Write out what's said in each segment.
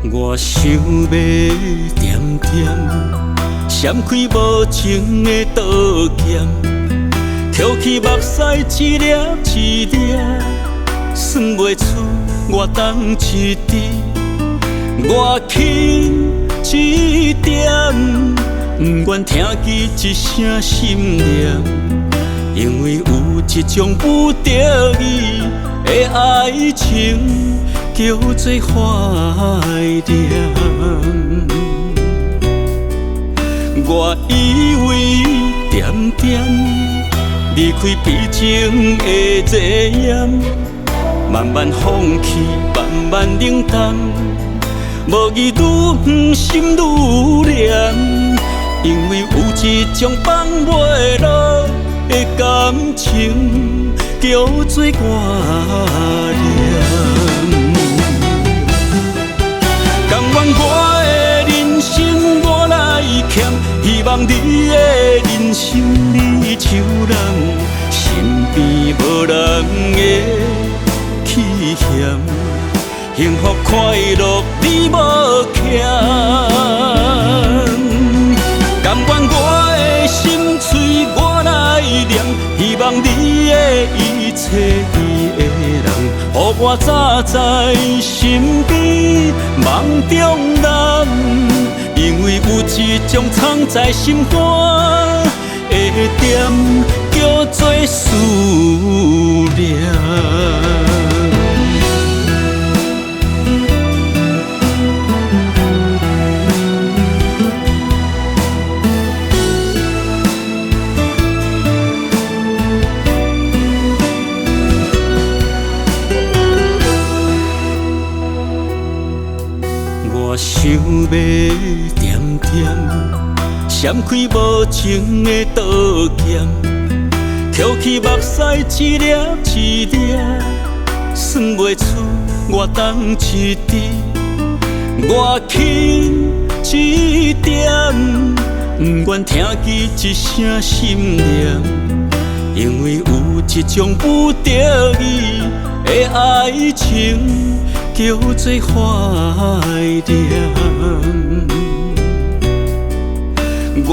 我想要点点闪开无情的刀剑，捡起目屎一粒一粒，算袂出我当一滴，我轻一点，不愿听见一声心念，因为有一种不得已的爱情叫做怀念。我以为点点离开悲情的热炎，慢慢放弃，慢慢冷淡，无伊愈心愈凉，因为有一种放袂落的感情叫做挂念。甘愿我的人生我来欠，希望你的人生你像人，身边无人的气嫌，幸福快乐你无欠。甘愿我的心碎我来念，希望你的一切伊会人，予我早在身边梦中人，因为有一种藏在心肝的点叫做思念。我想要点点闪开无情的刀剑，捡起目屎一粒一粒，算袂出我当一滴，我轻一点，不愿听见一声心念，因为有一种不得已的爱情叫做怀念。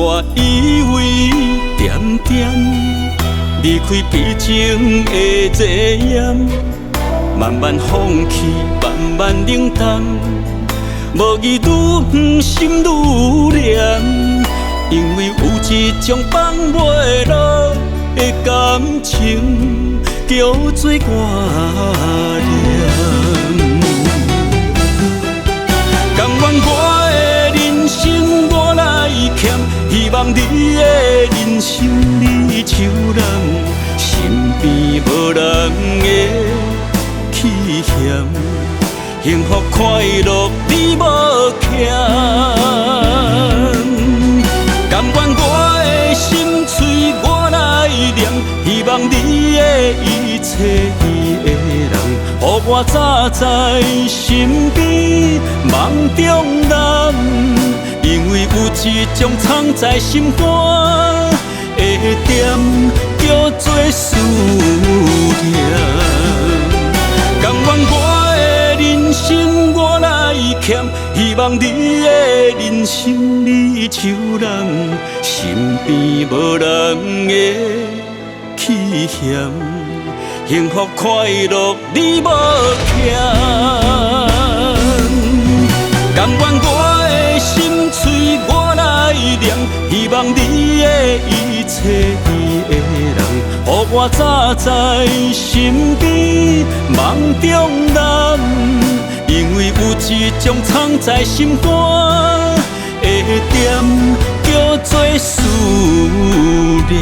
我以为点点离开悲情的热炎，慢慢放弃，慢慢冷淡，无伊愈心愈凉，因为有一种放袂落的感情叫做挂念。甘愿我的人生我来欠，希望你的人生你像人，身边无人的气嫌，幸福快乐你无欠。甘愿我的心碎我来念，希望你的一切伊会人，予我早在身边梦中人，因为有一种藏在心肝的点叫做思念。甘愿我的人生我来欠，希望你的人生你像人，身边无人的气嫌，幸福快乐你无欠。甘愿我的心碎我来念，希望你的一切伊会人，予我早在身边梦中人，因为有一种藏在心肝的点叫做思念。